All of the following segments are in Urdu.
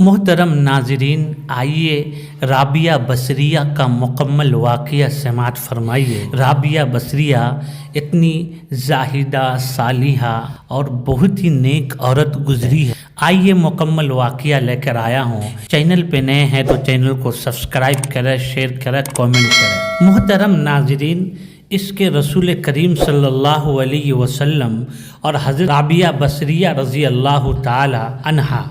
محترم ناظرین، آئیے رابعہ بصریہ کا مکمل واقعہ سماعت فرمائیے۔ رابعہ بصریہ اتنی زاہدہ، صالحہ اور بہت ہی نیک عورت گزری ہے۔ آئیے مکمل واقعہ لے کر آیا ہوں۔ چینل پہ نئے ہیں تو چینل کو سبسکرائب کریں، شیئر کریں، کامنٹ کریں۔ محترم ناظرین، اس کے رسول کریم صلی اللہ علیہ وسلم اور حضرت رابعہ بصریہ رضی اللہ تعالی عنہا،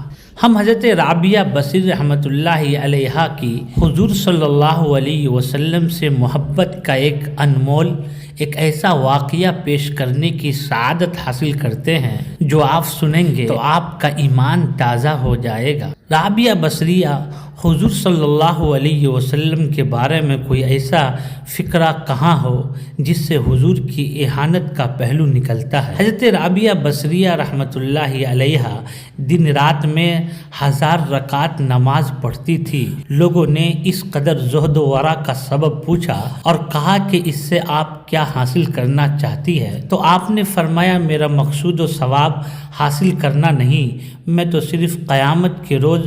ہم حضرت رابعہ بصری رحمۃ اللہ علیہا کی حضور صلی اللہ علیہ وسلم سے محبت کا ایک انمول، ایک ایسا واقعہ پیش کرنے کی سعادت حاصل کرتے ہیں جو آپ سنیں گے تو آپ کا ایمان تازہ ہو جائے گا۔ رابعہ بصریہ حضور صلی اللہ علیہ وسلم کے بارے میں کوئی ایسا فقرہ کہاں ہو جس سے حضور کی اہانت کا پہلو نکلتا ہے۔ حضرت رابعہ بصریہ رحمۃ اللہ علیہا دن رات میں 1000 رکعت نماز پڑھتی تھی۔ لوگوں نے اس قدر زہد و ورع کا سبب پوچھا اور کہا کہ اس سے آپ کیا حاصل کرنا چاہتی ہے؟ تو آپ نے فرمایا، میرا مقصود و ثواب حاصل کرنا نہیں، میں تو صرف قیامت کے روز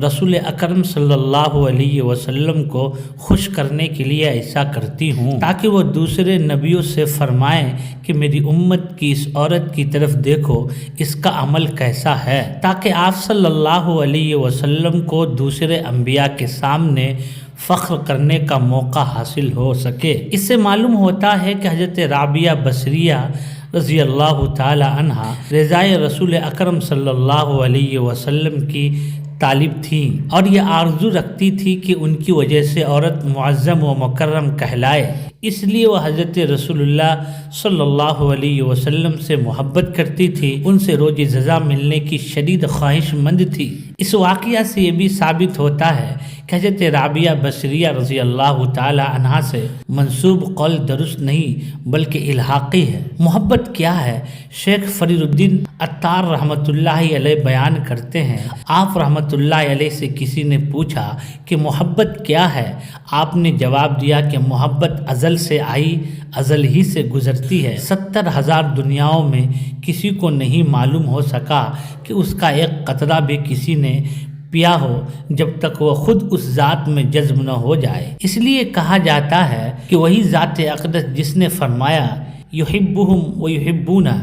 رسول اکرم صلی اللہ علیہ وسلم کو خوش کرنے کے لیے ایسا کرتی ہوں تاکہ وہ دوسرے نبیوں سے فرمائیں کہ میری امت کی اس عورت کی طرف دیکھو، اس کا عمل کیسا ہے، تاکہ آپ صلی اللہ علیہ وسلم کو دوسرے انبیاء کے سامنے فخر کرنے کا موقع حاصل ہو سکے۔ اس سے معلوم ہوتا ہے کہ حضرت رابعہ بصریہ رضی اللہ تعالی عنہا رضائے رسول اکرم صلی اللہ علیہ وسلم کی طالب تھی اور یہ آرزو رکھتی تھی کہ ان کی وجہ سے عورت معظم و مکرم کہلائے، اس لیے وہ حضرت رسول اللہ صلی اللہ علیہ وسلم سے محبت کرتی تھی، ان سے روزی جزا ملنے کی شدید خواہش مند تھی۔ اس واقعہ سے یہ بھی ثابت ہوتا ہے کہ حضرت رابعہ بصریہ رضی اللہ تعالی عنہا سے منسوب قول درست نہیں بلکہ الحاقی ہے۔ محبت کیا ہے؟ شیخ فرید الدین عطار رحمۃ اللہ علیہ بیان کرتے ہیں، آپ رحمۃ اللہ علیہ سے کسی نے پوچھا کہ محبت کیا ہے؟ آپ نے جواب دیا کہ محبت ازل سے آئی، ازل ہی سے گزرتی ہے۔ 70,000 دنیاؤں میں کسی کو نہیں معلوم ہو سکا کہ اس کا ایک قطرہ بھی کسی نے پیا ہو جب تک وہ خود اس ذات میں جذب نہ ہو جائے۔ اس لیے کہا جاتا ہے کہ وہی ذات اقدس جس نے فرمایا یحبہم ویحبونہ،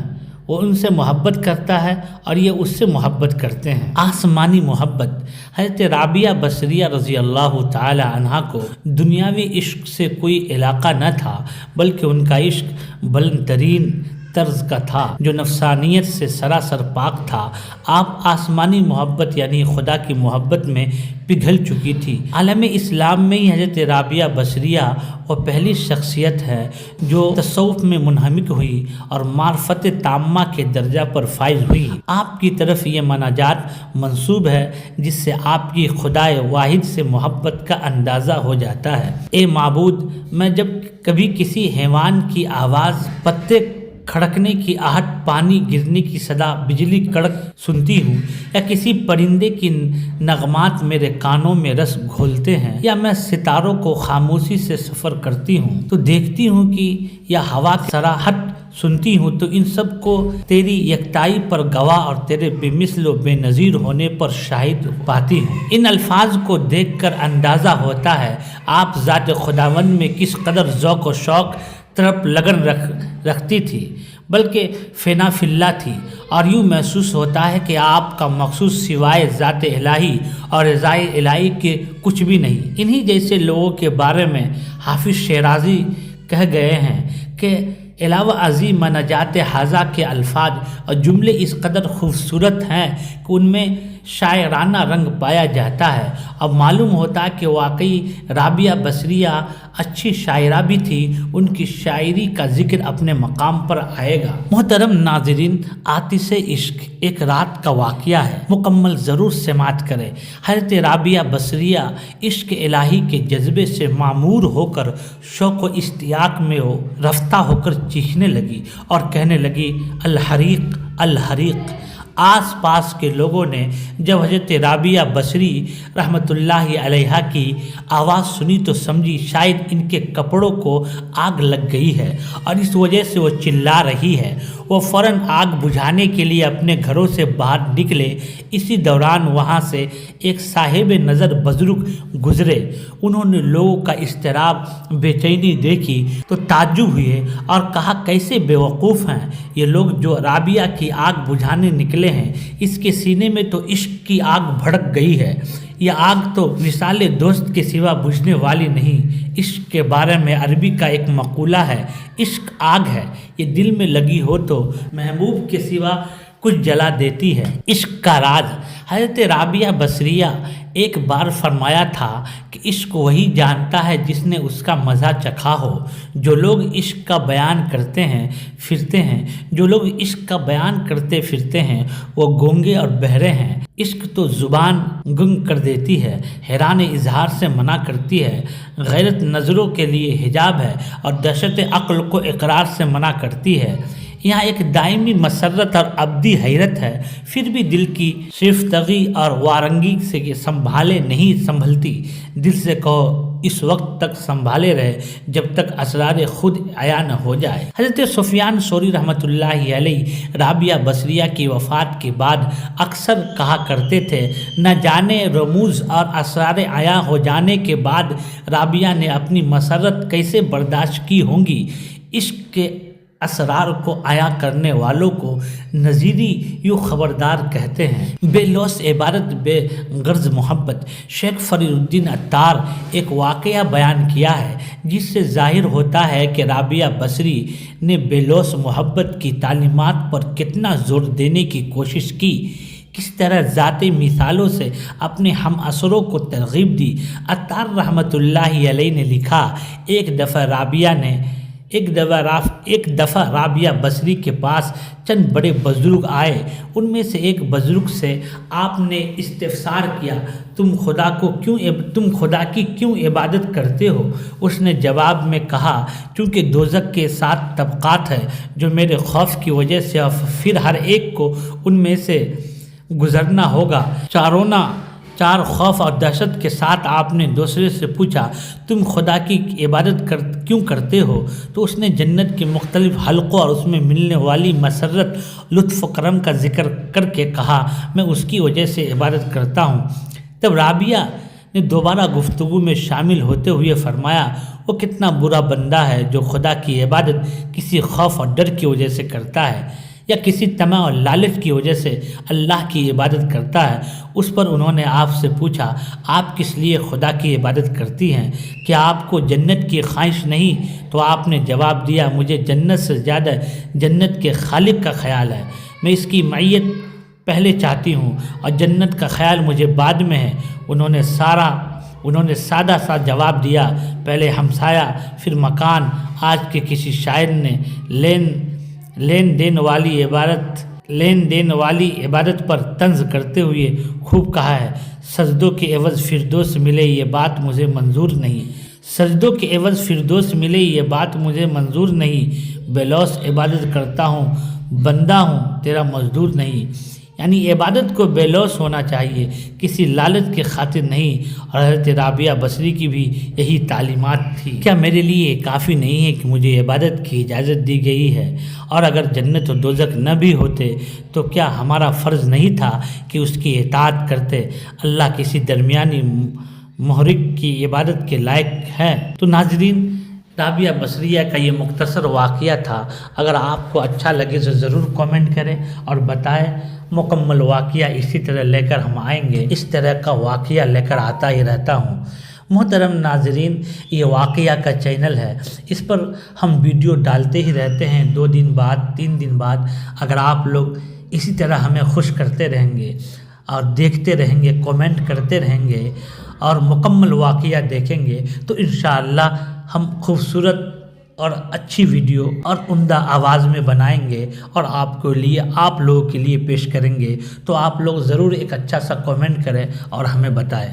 وہ ان سے محبت کرتا ہے اور یہ اس سے محبت کرتے ہیں۔ آسمانی محبت۔ حضرت رابعہ بصریہ رضی اللہ تعالی عنہا کو دنیاوی عشق سے کوئی علاقہ نہ تھا، بلکہ ان کا عشق بلند ترین طرز کا تھا جو نفسانیت سے سراسر پاک تھا۔ آپ آسمانی محبت یعنی خدا کی محبت میں پگھل چکی تھی۔ عالم اسلام میں ہی حضرت رابعہ بصریہ وہ پہلی شخصیت ہے جو تصوف میں منہمک ہوئی اور معرفت تامہ کے درجہ پر فائز ہوئی۔ آپ کی طرف یہ مناجات منسوب ہے جس سے آپ کی خدائے واحد سے محبت کا اندازہ ہو جاتا ہے۔ اے معبود، میں جب کبھی کسی حیوان کی آواز، پتے کھڑکنے کی آہٹ، پانی گرنے کی صدا، بجلی کڑک سنتی ہوں یا کسی پرندے کی نغمات میرے کانوں میں رس گھولتے ہیں یا میں ستاروں کو خاموشی سے سفر کرتی ہوں تو دیکھتی ہوں کہ یا ہوا کی صراحت سنتی ہوں تو ان سب کو تیری یکتائی پر گواہ اور تیرے بے مثل و بے نظیر ہونے پر شاہد پاتی ہوں۔ ان الفاظ کو دیکھ کر اندازہ ہوتا ہے آپ ذات خداوند میں کس قدر ذوق و شوق، طرف لگن رکھتی تھی، بلکہ فنا فی اللہ تھی، اور یوں محسوس ہوتا ہے کہ آپ کا مقصود سوائے ذات الہی اور رضائے الہی کے کچھ بھی نہیں۔ انہی جیسے لوگوں کے بارے میں حافظ شیرازی کہہ گئے ہیں کہ علاوہ عظیم مناجات حاضہ کے الفاظ اور جملے اس قدر خوبصورت ہیں کہ ان میں شاعرانہ رنگ پایا جاتا ہے، اب معلوم ہوتا ہے کہ واقعی رابعہ بصریہ اچھی شاعرہ بھی تھی۔ ان کی شاعری کا ذکر اپنے مقام پر آئے گا۔ محترم ناظرین، آتش عشق ایک رات کا واقعہ ہے، مکمل ضرور سماعت کریں۔ حضرت رابعہ بصریہ عشق الہی کے جذبے سے معمور ہو کر شوق و اشتیاق میں رفتہ ہو کر چیخنے لگی اور کہنے لگی، الحریق الحریق، آس پاس کے لوگوں نے جب حضرت رابعہ بصری رحمۃ اللہ علیہا کی آواز سنی تو سمجھی شاید ان کے کپڑوں کو آگ لگ گئی ہے اور اس وجہ سے وہ چلا رہی ہے۔ وہ فوراً آگ بجھانے کے لیے اپنے گھروں سے باہر نکلے۔ اسی دوران وہاں سے ایک صاحب نظر بزرگ گزرے۔ انہوں نے لوگوں کا اضطراب، بے چینی دیکھی تو تعجب ہوئے اور کہا کیسے بیوقوف ہیں یہ لوگ جو رابعہ کی آگ بجھانے نکلے ہیں، اس کے سینے میں تو عشق کی آگ بھڑک گئی ہے۔ یہ آگ تو وصال دوست کے سوا بجھنے والی نہیں۔ عشق کے بارے میں عربی کا ایک مقولہ ہے، عشق آگ ہے، یہ دل میں لگی ہو تو محبوب کے سوا کچھ جلا دیتی ہے۔ عشق کا راز حضرت رابعہ بصریہ ایک بار فرمایا تھا کہ عشق وہی جانتا ہے جس نے اس کا مزہ چکھا ہو۔ جو لوگ عشق کا بیان کرتے ہیں پھرتے ہیں وہ گونگے اور بہرے ہیں۔ عشق تو زبان گنگ کر دیتی ہے، حیران اظہار سے منع کرتی ہے، غیرت نظروں کے لیے حجاب ہے اور دہشت عقل کو اقرار سے منع کرتی ہے۔ یہاں ایک دائمی مسرت اور ابدی حیرت ہے، پھر بھی دل کی شیفتگی اور وارنگی سے یہ نہیں سنبھلتی۔ دل سے کہو اس وقت تک سنبھالے رہے جب تک اسرار خود عیاں نہ ہو جائے۔ حضرت سفیان ثوری رحمۃ اللہ علیہ رابعہ بصریہ کی وفات کے بعد اکثر کہا کرتے تھے، نہ جانے رموز اور اسرار عیاں ہو جانے کے بعد رابعہ نے اپنی مسرت کیسے برداشت کی ہوں گی۔ عشق کے اسرار کو عیاں کرنے والوں کو نظیری یوں خبردار کہتے ہیں۔ بے لوث عبادت، بے غرض محبت۔ شیخ فرید الدین عطار ایک واقعہ بیان کیا ہے جس سے ظاہر ہوتا ہے کہ رابعہ بصری نے بے لوث محبت کی تعلیمات پر کتنا زور دینے کی کوشش کی، کس طرح ذاتی مثالوں سے اپنے ہم عصروں کو ترغیب دی۔ عطار رحمۃ اللہ علیہ نے لکھا، ایک دفعہ رابعہ بصری کے پاس چند بڑے بزرگ آئے۔ ان میں سے ایک بزرگ سے آپ نے استفسار کیا، تم خدا کی کیوں عبادت کرتے ہو؟ اس نے جواب میں کہا، چونکہ دوزخ کے 7 طبقات ہیں جو میرے خوف کی وجہ سے اور پھر ہر ایک کو ان میں سے گزرنا ہوگا۔ چار خوف اور دہشت کے ساتھ آپ نے دوسرے سے پوچھا، تم خدا کی عبادت کیوں کرتے ہو؟ تو اس نے جنت کے مختلف حلقوں اور اس میں ملنے والی مسرت، لطف و کرم کا ذکر کر کے کہا، میں اس کی وجہ سے عبادت کرتا ہوں۔ تب رابعہ نے دوبارہ گفتگو میں شامل ہوتے ہوئے فرمایا، وہ کتنا برا بندہ ہے جو خدا کی عبادت کسی خوف اور ڈر کی وجہ سے کرتا ہے یا کسی طمع اور لالچ کی وجہ سے اللہ کی عبادت کرتا ہے۔ اس پر انہوں نے آپ سے پوچھا، آپ کس لیے خدا کی عبادت کرتی ہیں؟ کیا آپ کو جنت کی خواہش نہیں؟ تو آپ نے جواب دیا، مجھے جنت سے زیادہ جنت کے خالق کا خیال ہے، میں اس کی معیت پہلے چاہتی ہوں اور جنت کا خیال مجھے بعد میں ہے۔ انہوں نے سادہ سا جواب دیا، پہلے ہمسایہ پھر مکان۔ آج کے کسی شاعر نے لین دین والی عبادت پر طنز کرتے ہوئے خوب کہا ہے، سجدوں کے عوض فردوس ملے یہ بات مجھے منظور نہیں، بے لوث عبادت کرتا ہوں، بندہ ہوں تیرا مزدور نہیں۔ یعنی عبادت کو بے لوث ہونا چاہیے، کسی لالچ کی خاطر نہیں، اور حضرت رابعہ بصری کی بھی یہی تعلیمات تھی۔ کیا میرے لیے کافی نہیں ہے کہ مجھے عبادت کی اجازت دی گئی ہے؟ اور اگر جنت و دوزخ نہ بھی ہوتے تو کیا ہمارا فرض نہیں تھا کہ اس کی اطاعت کرتے؟ اللہ کسی درمیانی محرک کی عبادت کے لائق ہے؟ تو ناظرین، رابعہ بصریہ کا یہ مختصر واقعہ تھا۔ اگر آپ کو اچھا لگے تو ضرور کامنٹ کریں اور بتائیں۔ مکمل واقعہ اسی طرح لے کر ہم آئیں گے، اس طرح کا واقعہ لے کر آتا ہی رہتا ہوں۔ محترم ناظرین، یہ واقعہ کا چینل ہے، اس پر ہم ویڈیو ڈالتے ہی رہتے ہیں 2 دن بعد 3 دن بعد۔ اگر آپ لوگ اسی طرح ہمیں خوش کرتے رہیں گے اور دیکھتے رہیں گے، کامنٹ کرتے رہیں گے اور مکمل واقعہ دیکھیں گے تو انشاءاللہ ہم خوبصورت اور اچھی ویڈیو اور عمدہ آواز میں بنائیں گے اور آپ لوگوں کے لیے پیش کریں گے۔ تو آپ لوگ ضرور ایک اچھا سا کامنٹ کریں اور ہمیں بتائیں۔